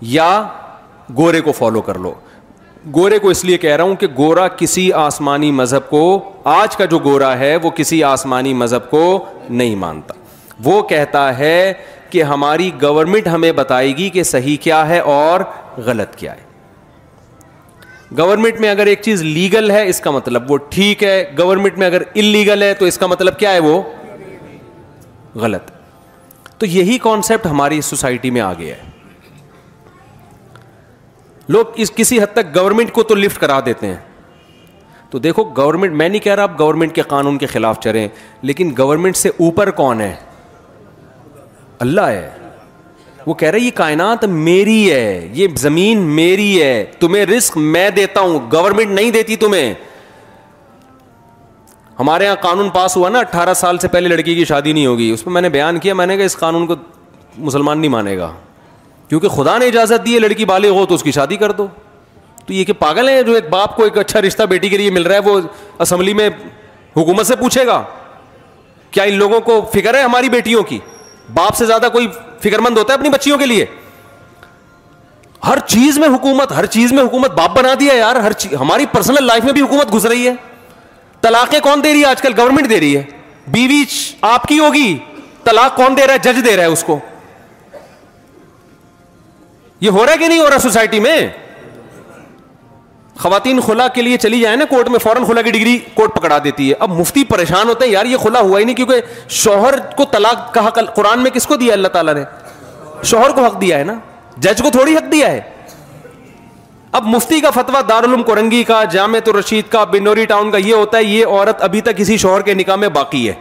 یا گورے کو فالو کر لو. گورے کو اس لیے کہہ رہا ہوں کہ گورا کسی آسمانی مذہب کو, آج کا جو گورا ہے وہ کسی آسمانی مذہب کو نہیں مانتا. وہ کہتا ہے کہ ہماری گورنمنٹ ہمیں بتائے گی کہ صحیح کیا ہے اور غلط کیا ہے. گورنمنٹ میں اگر ایک چیز لیگل ہے اس کا مطلب وہ ٹھیک ہے, گورنمنٹ میں اگر انلیگل ہے تو اس کا مطلب کیا ہے, وہ غلط. تو یہی کانسیپٹ ہماری سوسائٹی میں آ گیا ہے. لوگ کسی حد تک گورنمنٹ کو تو لفٹ کرا دیتے ہیں. تو دیکھو گورنمنٹ, میں نہیں کہہ رہا آپ گورنمنٹ کے قانون کے خلاف چلیں, لیکن گورنمنٹ سے اوپر کون ہے؟ اللہ ہے. وہ کہہ رہے یہ کائنات میری ہے, یہ زمین میری ہے, تمہیں رزق میں دیتا ہوں, گورنمنٹ نہیں دیتی تمہیں. ہمارے یہاں قانون پاس ہوا نا 18 سال سے پہلے لڑکی کی شادی نہیں ہوگی, اس میں نے بیان کیا, میں نے کہا اس قانون کو مسلمان نہیں مانے گا, کیونکہ خدا نے اجازت دی ہے لڑکی بالغ ہو تو اس کی شادی کر دو. تو یہ کہ پاگل ہیں جو ایک باپ کو ایک اچھا رشتہ بیٹی کے لیے مل رہا ہے وہ اسمبلی میں حکومت سے پوچھے گا؟ کیا ان لوگوں کو فکر ہے ہماری بیٹیوں کی؟ باپ سے زیادہ کوئی فکر مند ہوتا ہے اپنی بچیوں کے لیے؟ ہر چیز میں حکومت, ہر چیز میں حکومت باپ بنا دیا یار. ہر چیز, ہماری پرسنل لائف میں بھی حکومت گھس رہی ہے. طلاقیں کون دے رہی ہے آج کل؟ گورنمنٹ دے رہی ہے. بیوی آپ کی ہوگی, طلاق کون دے رہا ہے؟ جج دے رہا ہے اس کو. یہ ہو رہا ہے کہ نہیں ہو رہا سوسائٹی میں؟ خواتین خلا کے لیے چلی جائیں نا کورٹ میں, فوراً خلا کی ڈگری کورٹ پکڑا دیتی ہے. اب مفتی پریشان ہوتے ہیں یار یہ خلا ہوا ہی نہیں, کیونکہ شوہر کو طلاق کا حق قرآن میں کس کو دیا؟ اللہ تعالیٰ نے شوہر کو حق دیا ہے نا, جج کو تھوڑی حق دیا ہے. اب مفتی کا فتویٰ دارالعلوم کورنگی کا, جامعۃ الرشید کا, بنوری ٹاؤن کا یہ ہوتا ہے یہ عورت ابھی تک کسی شوہر کے نکاح میں باقی ہے.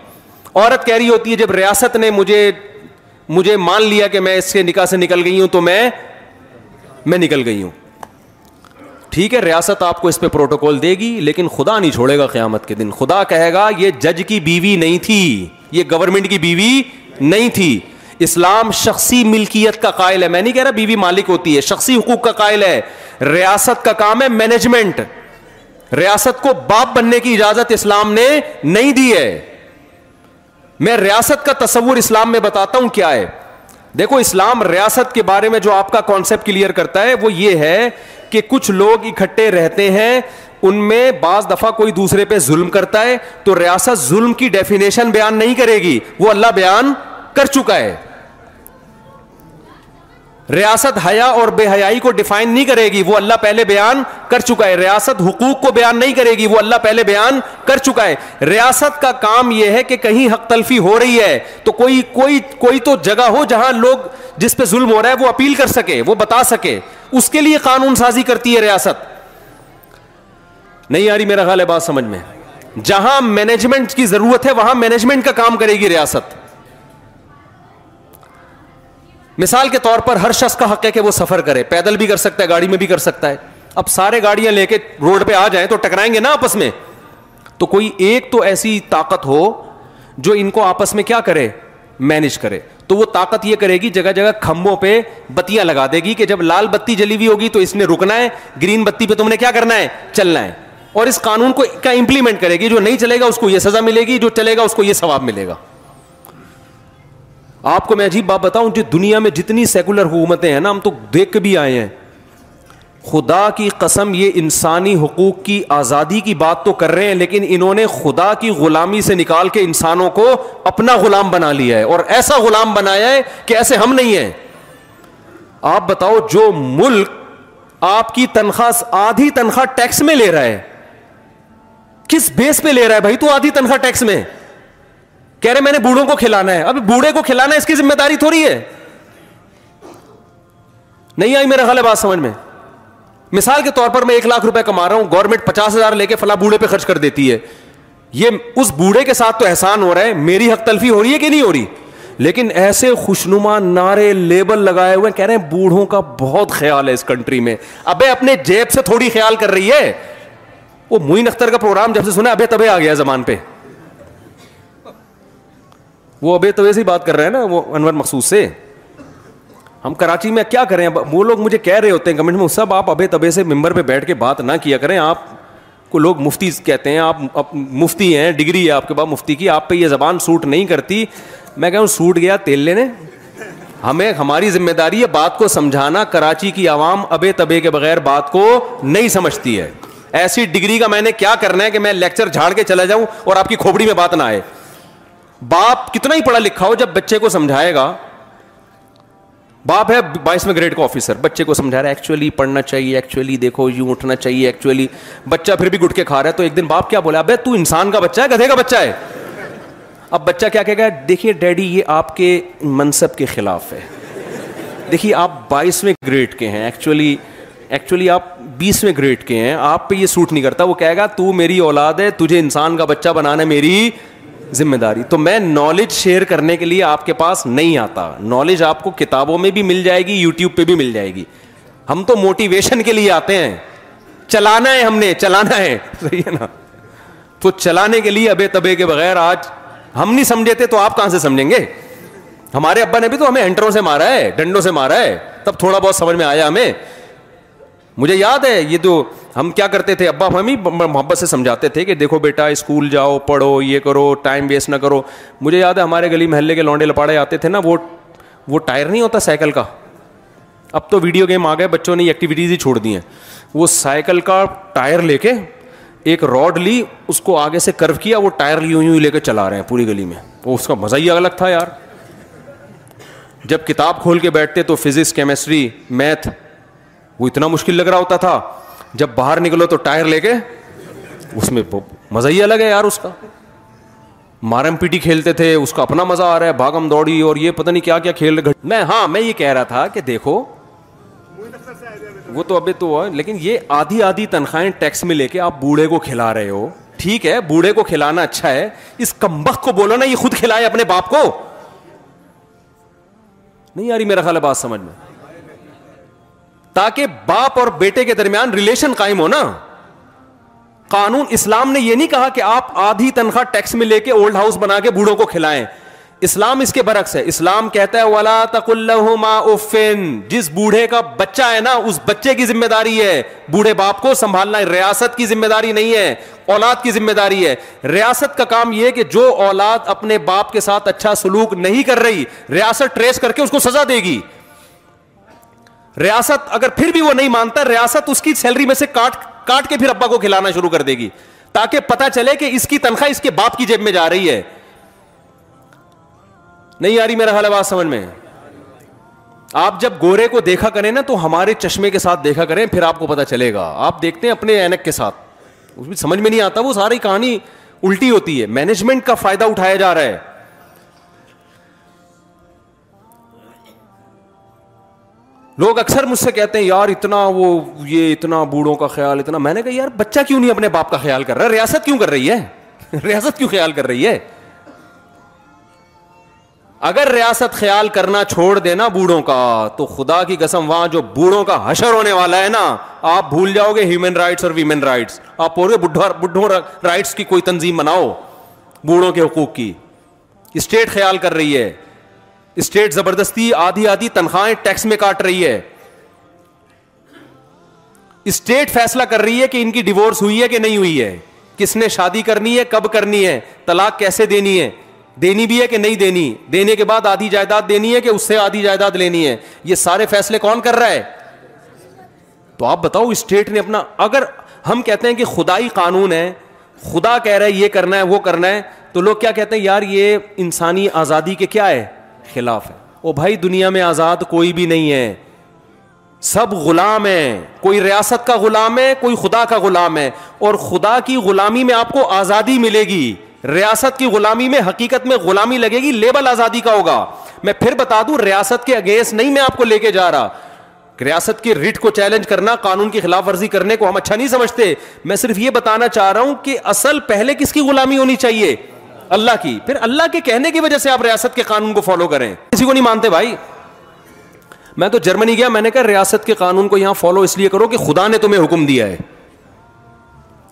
عورت کہہ رہی ہوتی ہے جب ریاست نے مجھے مان لیا کہ میں اس کے نکاح سے نکل گئی ہوں تو میں نکل گئی ہوں. ٹھیک ہے, ریاست آپ کو اس پہ پروٹوکول دے گی, لیکن خدا نہیں چھوڑے گا قیامت کے دن. خدا کہے گا یہ جج کی بیوی نہیں تھی, یہ گورنمنٹ کی بیوی نہیں تھی. اسلام شخصی ملکیت کا قائل ہے. میں نہیں کہہ رہا بیوی مالک ہوتی ہے, شخصی حقوق کا قائل ہے. ریاست کا کام ہے مینجمنٹ. ریاست کو باپ بننے کی اجازت اسلام نے نہیں دی ہے. میں ریاست کا تصور اسلام میں بتاتا ہوں کیا ہے. دیکھو اسلام ریاست کے بارے میں جو آپ کا کانسیپٹ کلیئر کرتا ہے وہ یہ ہے کہ کچھ لوگ اکٹھے رہتے ہیں, ان میں بعض دفعہ کوئی دوسرے پہ ظلم کرتا ہے تو ریاست ظلم کی ڈیفینیشن بیان نہیں کرے گی, وہ اللہ بیان کر چکا ہے. ریاست حیا اور بے حیائی کو ڈیفائن نہیں کرے گی, وہ اللہ پہلے بیان کر چکا ہے. ریاست حقوق کو بیان نہیں کرے گی, وہ اللہ پہلے بیان کر چکا ہے. ریاست کا کام یہ ہے کہ کہیں حق تلفی ہو رہی ہے تو کوئی تو جگہ ہو جہاں لوگ جس پہ ظلم ہو رہا ہے وہ اپیل کر سکے, وہ بتا سکے, اس کے لیے قانون سازی کرتی ہے ریاست. نہیں آ رہی میرا خیال ہے بات سمجھ میں؟ جہاں مینجمنٹ کی ضرورت ہے وہاں مینجمنٹ کا کام کرے گی ریاست. مثال کے طور پر ہر شخص کا حق ہے کہ وہ سفر کرے, پیدل بھی کر سکتا ہے, گاڑی میں بھی کر سکتا ہے. اب سارے گاڑیاں لے کے روڈ پہ آ جائیں تو ٹکرائیں گے نا آپس میں, تو کوئی ایک تو ایسی طاقت ہو جو ان کو آپس میں کیا کرے, مینج کرے. تو وہ طاقت یہ کرے گی جگہ جگہ کھمبوں پہ بتیاں لگا دے گی کہ جب لال بتی جلی ہوئی ہوگی تو اس نے رکنا ہے, گرین بتی پہ تم نے کیا کرنا ہے, چلنا ہے. اور اس قانون کو کا امپلیمنٹ کرے گی, جو نہیں چلے گا اس کو یہ سزا ملے گی, جو چلے گا اس کو یہ ثواب ملے گا. آپ کو میں عجیب بات بتاؤں, جو دنیا میں جتنی سیکولر حکومتیں ہیں نا, ہم تو دیکھ کے بھی آئے ہیں, خدا کی قسم یہ انسانی حقوق کی آزادی کی بات تو کر رہے ہیں, لیکن انہوں نے خدا کی غلامی سے نکال کے انسانوں کو اپنا غلام بنا لیا ہے, اور ایسا غلام بنایا ہے کہ ایسے ہم نہیں ہیں. آپ بتاؤ جو ملک آپ کی تنخواہ آدھی تنخواہ ٹیکس میں لے رہا ہے, کس بیس پہ لے رہا ہے بھائی تو آدھی تنخواہ ٹیکس میں؟ کہہ رہے میں نے بوڑھوں کو کھلانا ہے. اب بوڑھے کو کھلانا ہے اس کی ذمہ داری تھوڑی ہے. نہیں آئی میرا خیال ہے بات سمجھ میں؟ مثال کے طور پر میں 1 لاکھ روپے کما رہا ہوں, گورنمنٹ 50,000 لے کے فلاں بوڑھے پہ خرچ کر دیتی ہے. یہ اس بوڑھے کے ساتھ تو احسان ہو رہا ہے, میری حق تلفی ہو رہی ہے کہ نہیں ہو رہی؟ لیکن ایسے خوشنما نعرے لیبل لگائے ہوئے کہہ رہے ہیں بوڑھوں کا بہت خیال ہے اس کنٹری میں. ابے اپنے جیب سے تھوڑی خیال کر رہی ہے. وہ معین اختر کا پروگرام جب سے سنا ابے تبے آ گیا زبان پہ. وہ ابے تبے سے بات کر رہے ہیں نا, وہ انور مخصوص سے. ہم کراچی میں کیا کریں, وہ لوگ مجھے کہہ رہے ہوتے ہیں کمنٹ میں, سب آپ ابے تبے سے ممبر پہ بیٹھ کے بات نہ کیا کریں. آپ کو لوگ مفتی کہتے ہیں, آپ مفتی ہیں, ڈگری ہے آپ کے پاس مفتی کی, آپ پہ یہ زبان سوٹ نہیں کرتی. میں کہوں سوٹ گیا تیل لینے, ہمیں ہماری ذمہ داری ہے بات کو سمجھانا. کراچی کی عوام ابے تبے کے بغیر بات کو نہیں سمجھتی ہے. ایسی ڈگری کا میں نے کیا کرنا ہے کہ میں لیکچر جھاڑ کے چلا جاؤں اور آپ کی کھوپڑی میں بات نہ آئے. باپ کتنا ہی پڑھا لکھا ہو, جب بچے کو سمجھائے گا, باپ ہے 22ویں گریڈ کا آفیسر, بچے کو سمجھا رہا ہے ایکچولی پڑھنا چاہیے, ایکچولی دیکھو یوں اٹھنا چاہیے, ایکچولی بچہ پھر بھی گٹکے کھا رہا ہے. تو ایک دن باپ کیا بولا, ابے تو انسان کا بچہ ہے گدھے کا بچہ ہے. اب بچہ کیا کہے گا, دیکھیے ڈیڈی یہ آپ کے منصب کے خلاف ہے, دیکھیے آپ 22ویں گریڈ کے ہیں, ایکچولی آپ 20ویں گریڈ کے ہیں, آپ پہ یہ سوٹ نہیں کرتا. وہ کہے گا تو میری اولاد ہے, تجھے انسان کا بچہ بنانا میری ذمہ داری. تو میں نالج شیئر کرنے کے لیے آپ کے پاس نہیں آتا. نالج آپ کو کتابوں میں بھی مل جائے گی, یوٹیوب پہ بھی مل جائے گی. ہم تو موٹیویشن کے لیے آتے ہیں, چلانا ہے, ہم نے چلانا ہے, صحیح ہے نا. تو چلانے کے لیے ابے تبے کے بغیر آج ہم نہیں سمجھے تھے تو آپ کہاں سے سمجھیں گے. ہمارے ابا نے بھی تو ہمیں انٹروں سے مارا ہے, ڈنڈوں سے مارا ہے, تب تھوڑا بہت سمجھ میں آیا ہمیں. مجھے یاد ہے یہ جو ہم کیا کرتے تھے, ابا ہمیں محبت سے سمجھاتے تھے کہ دیکھو بیٹا اسکول جاؤ, پڑھو, یہ کرو, ٹائم ویسٹ نہ کرو. مجھے یاد ہے ہمارے گلی محلے کے لونڈے لپاڑے آتے تھے نا, وہ ٹائر نہیں ہوتا سائیکل کا, اب تو ویڈیو گیم آ گئے, بچوں نے ایکٹیویٹیز ہی چھوڑ دی ہیں. وہ سائیکل کا ٹائر لے کے ایک راڈ لی, اس کو آگے سے کرو کیا, وہ ٹائر یوں لے کے چلا رہے ہیں پوری گلی میں. وہ اس کا مزہ ہی الگ تھا یار. جب کتاب کھول کے بیٹھتے تو فزکس, کیمسٹری, میتھ وہ اتنا مشکل لگ رہا ہوتا تھا, جب باہر نکلو تو ٹائر لے کے, اس میں مزہ ہی الگ ہے یار. اس کا مارم پیٹی کھیلتے تھے, اس کا اپنا مزہ آ رہا ہے, بھاگم دوڑی اور یہ پتہ نہیں کیا کیا کھیل رہے. میں یہ کہہ رہا تھا کہ دیکھو وہ تو ابھی تو ہے, لیکن یہ آدھی تنخواہیں ٹیکس میں لے کے آپ بوڑھے کو کھلا رہے ہو. ٹھیک ہے بوڑھے کو کھلانا اچھا ہے, اس کمبخت کو بولو نا یہ خود کھلائے اپنے باپ کو. نہیں یاری میرا خیال ہے بات سمجھ میں, تاکہ باپ اور بیٹے کے درمیان ریلیشن قائم ہو نا. قانون اسلام نے یہ نہیں کہا کہ آپ آدھی تنخواہ ٹیکس میں لے کے اولڈ ہاؤس بنا کے بوڑھوں کو کھلائیں. اسلام اس کے برعکس ہے. اسلام کہتا ہے وَلَا تَقُلْ لَهُمَا اُفٍّ, جس بوڑھے کا بچہ ہے نا اس بچے کی ذمہ داری ہے بوڑھے باپ کو سنبھالنا. ریاست کی ذمہ داری نہیں ہے, اولاد کی ذمہ داری ہے. ریاست کا کام یہ کہ جو اولاد اپنے باپ کے ساتھ اچھا سلوک نہیں کر رہی, ریاست ٹریس کر کے اس کو سزا دے گی. ریاست اگر پھر بھی وہ نہیں مانتا, ریاست اس کی سیلری میں سے کاٹ کے پھر ابا کو کھلانا شروع کر دے گی, تاکہ پتہ چلے کہ اس کی تنخواہ اس کے باپ کی جیب میں جا رہی ہے. نہیں آ رہی میرا حال بات سمجھ میں. آپ جب گورے کو دیکھا کریں نا تو ہمارے چشمے کے ساتھ دیکھا کریں, پھر آپ کو پتہ چلے گا. آپ دیکھتے ہیں اپنے اینک کے ساتھ, اس میں سمجھ میں نہیں آتا, وہ ساری کہانی الٹی ہوتی ہے. مینجمنٹ کا فائدہ اٹھایا جا رہا ہے. لوگ اکثر مجھ سے کہتے ہیں یار اتنا بوڑھوں کا خیال اتنا. میں نے کہا یار بچہ کیوں نہیں اپنے باپ کا خیال کر رہا, ریاست کیوں کر رہی ہے, ریاست کیوں خیال کر رہی ہے. اگر ریاست خیال کرنا چھوڑ دینا بوڑھوں کا تو خدا کی قسم وہاں جو بوڑھوں کا حشر ہونے والا ہے نا, آپ بھول جاؤ گے ہیومن رائٹس اور ویمن رائٹس. آپ پورے بڈھوں رائٹس کی کوئی تنظیم بناؤ بوڑھوں کے حقوق کی. اسٹیٹ خیال کر رہی ہے, اسٹیٹ زبردستی آدھی تنخواہیں ٹیکس میں کاٹ رہی ہے. اسٹیٹ فیصلہ کر رہی ہے کہ ان کی ڈیورس ہوئی ہے کہ نہیں ہوئی ہے, کس نے شادی کرنی ہے, کب کرنی ہے, طلاق کیسے دینی ہے, دینی بھی ہے کہ نہیں دینی, دینے کے بعد آدھی جائیداد دینی ہے کہ اس سے آدھی جائیداد لینی ہے. یہ سارے فیصلے کون کر رہا ہے؟ تو آپ بتاؤ اسٹیٹ نے اپنا. اگر ہم کہتے ہیں کہ خدائی قانون ہے, خدا کہہ رہا ہے یہ کرنا ہے وہ کرنا ہے, تو لوگ کیا کہتے ہیں یار یہ انسانی آزادی کے کیا ہے, خلاف ہے. او بھائی دنیا میں آزاد کوئی بھی نہیں ہے, سب غلام ہیں. کوئی ریاست کا غلام ہے, کوئی خدا کا غلام ہے. اور خدا کی غلامی میں آپ کو آزادی ملے گی, ریاست کی غلامی میں حقیقت میں غلامی لگے گی, لیبل آزادی کا ہوگا. میں پھر بتا دوں ریاست کے اگینسٹ نہیں میں آپ کو لے کے جا رہا. ریاست کی ریٹ کو چیلنج کرنا, قانون کی خلاف ورزی کرنے کو ہم اچھا نہیں سمجھتے. میں صرف یہ بتانا چاہ رہا ہوں کہ اصل پہلے کس کی غلامی ہونی چاہیے, اللہ کی. پھر اللہ کے کہنے کی وجہ سے آپ ریاست کے قانون کو فالو کریں. کسی کو نہیں مانتے بھائی. میں تو جرمنی گیا, میں نے کہا ریاست کے قانون کو یہاں فالو اس لیے کرو کہ خدا نے تمہیں حکم دیا ہے.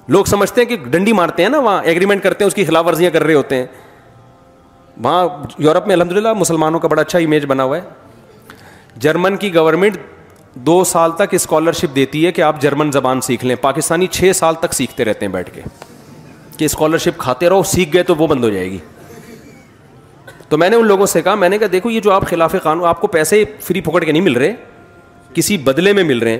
لوگ سمجھتے ہیں کہ ڈنڈی مارتے ہیں نا, وہاں ایگریمنٹ کرتے ہیں اس کی خلاف ورزیاں کر رہے ہوتے ہیں. وہاں یورپ میں الحمدللہ مسلمانوں کا بڑا اچھا امیج بنا ہوا ہے. جرمن کی گورنمنٹ 2 سال تک اسکالرشپ دیتی ہے کہ آپ جرمن زبان سیکھ لیں. پاکستانی 6 سال تک سیکھتے رہتے ہیں بیٹھ کے, کہ اسکالرشپ کھاتے رہو, سیکھ گئے تو وہ بند ہو جائے گی. تو میں نے ان لوگوں سے کہا, میں نے کہا دیکھو یہ جو آپ خلاف قانون, آپ کو پیسے فری پھکٹ کے نہیں مل رہے, کسی بدلے میں مل رہے ہیں,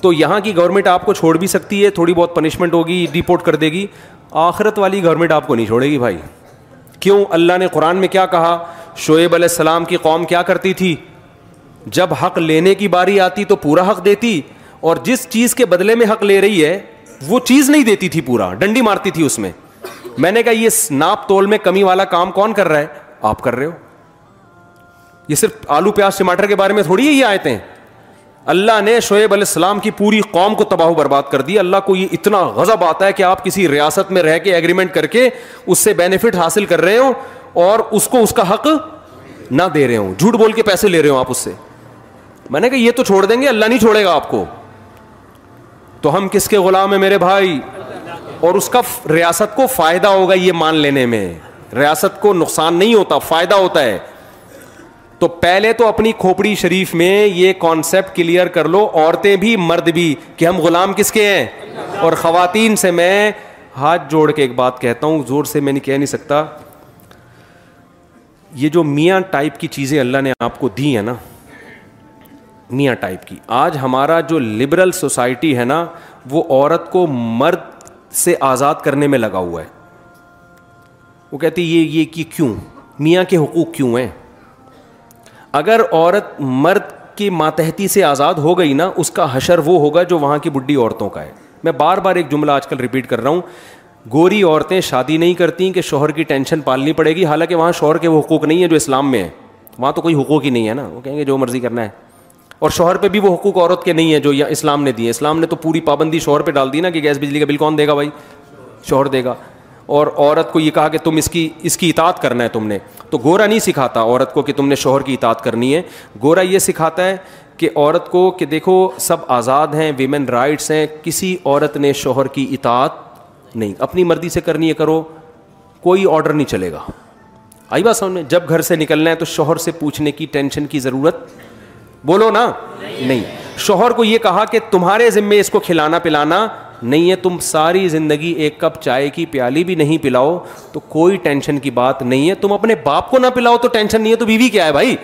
تو یہاں کی گورنمنٹ آپ کو چھوڑ بھی سکتی ہے, تھوڑی بہت پنشمنٹ ہوگی, ڈیپورٹ کر دے گی, آخرت والی گورنمنٹ آپ کو نہیں چھوڑے گی بھائی. کیوں؟ اللہ نے قرآن میں کیا کہا, شعیب علیہ السلام کی قوم کیا کرتی تھی, جب حق لینے کی باری آتی تو پورا حق دیتی, اور جس چیز کے بدلے میں حق لے رہی ہے وہ چیز نہیں دیتی تھی, پورا ڈنڈی مارتی تھی اس میں. میں نے کہا یہ ناپ تول میں کمی والا کام کون کر رہا ہے, آپ کر رہے ہو. یہ صرف آلو پیاز ٹماٹر کے بارے میں تھوڑی ہے یہ آیتیں. اللہ نے شعیب علیہ السلام کی پوری قوم کو تباہ و برباد کر دی. اللہ کو یہ اتنا غضب آتا ہے کہ آپ کسی ریاست میں رہ کے ایگریمنٹ کر کے اس سے بینیفٹ حاصل کر رہے ہو اور اس کو اس کا حق نہ دے رہے ہو, جھوٹ بول کے پیسے لے رہے ہو آپ اس سے. میں نے کہا یہ تو چھوڑ دیں گے, اللہ نہیں چھوڑے گا آپ کو. تو ہم کس کے غلام ہیں میرے بھائی, اور اس کا ریاست کو فائدہ ہوگا یہ مان لینے میں, ریاست کو نقصان نہیں ہوتا, فائدہ ہوتا ہے. تو پہلے تو اپنی کھوپڑی شریف میں یہ کانسیپٹ کلیئر کر لو, عورتیں بھی مرد بھی, کہ ہم غلام کس کے ہیں. اور خواتین سے میں ہاتھ جوڑ کے ایک بات کہتا ہوں, زور سے میں نہیں کہہ نہیں سکتا, یہ جو میاں ٹائپ کی چیزیں اللہ نے آپ کو دی ہیں نا, میاں ٹائپ کی, آج ہمارا جو لبرل سوسائٹی ہے نا وہ عورت کو مرد سے آزاد کرنے میں لگا ہوا ہے. وہ کہتی یہ کیوں, میاں کے حقوق کیوں ہیں. اگر عورت مرد کی ماتحتی سے آزاد ہو گئی نا, اس کا حشر وہ ہوگا جو وہاں کی بڈھی عورتوں کا ہے. میں بار بار ایک جملہ آج کل ریپیٹ کر رہا ہوں, گوری عورتیں شادی نہیں کرتی کہ شوہر کی ٹینشن پالنی پڑے گی, حالانکہ وہاں شوہر کے وہ حقوق نہیں ہیں جو اسلام میں ہیں. وہاں تو کوئی حقوق ہی نہیں ہے نا, وہ کہیں گے جو مرضی کرنا ہے. اور شوہر پہ بھی وہ حقوق عورت کے نہیں ہیں جو اسلام نے دیے. اسلام نے تو پوری پابندی شوہر پہ ڈال دی نا کہ گیس بجلی کا بل کون دے گا بھائی, شوہر دے گا. اور عورت کو یہ کہا کہ تم اس کی اطاعت کرنا ہے تم نے. تو گورا نہیں سکھاتا عورت کو کہ تم نے شوہر کی اطاعت کرنی ہے. گورا یہ سکھاتا ہے کہ عورت کو کہ دیکھو سب آزاد ہیں, ویمن رائٹس ہیں, کسی عورت نے شوہر کی اطاعت نہیں, اپنی مرضی سے کرنی ہے کرو, کوئی آرڈر نہیں چلے گا. آئی بات سمجھ میں. جب گھر سے نکلنا ہے تو شوہر سے پوچھنے کی ٹینشن کی ضرورت, بولو نا, نہیں. شوہر کو یہ کہا کہ تمہارے ذمے اس کو کھلانا پلانا نہیں ہے, تم ساری زندگی ایک کپ چائے کی پیالی بھی نہیں پلاؤ تو کوئی ٹینشن کی بات نہیں ہے. تم اپنے باپ کو نہ پلاؤ تو ٹینشن نہیں ہے, تو بیوی کیا ہے بھائی.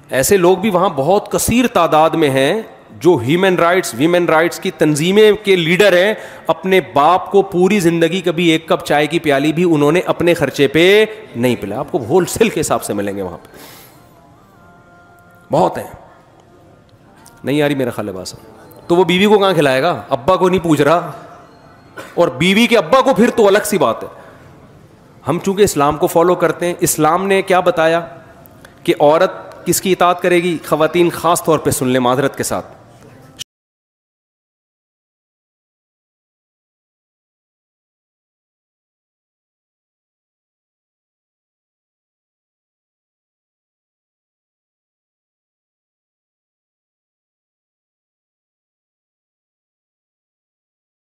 ایسے لوگ بھی وہاں بہت کثیر تعداد میں ہیں جو ہیومن رائٹس ویمن رائٹس کی تنظیمیں کے لیڈر ہیں, اپنے باپ کو پوری زندگی کبھی ایک کپ چائے کی پیالی بھی انہوں نے اپنے خرچے پہ نہیں پلایا. آپ کو ہول سیل کے حساب سے ملیں گے وہاں پہ, بہت ہیں. نہیں آ رہی میرا خیال ہے بات. تو وہ بیوی کو کہاں کھلائے گا, ابا کو نہیں پوچھ رہا, اور بیوی کے ابا کو پھر تو الگ سی بات ہے. ہم چونکہ اسلام کو فالو کرتے ہیں, اسلام نے کیا بتایا کہ عورت کس کی اطاعت کرے گی. خواتین خاص طور پہ سن لیں معذرت کے ساتھ,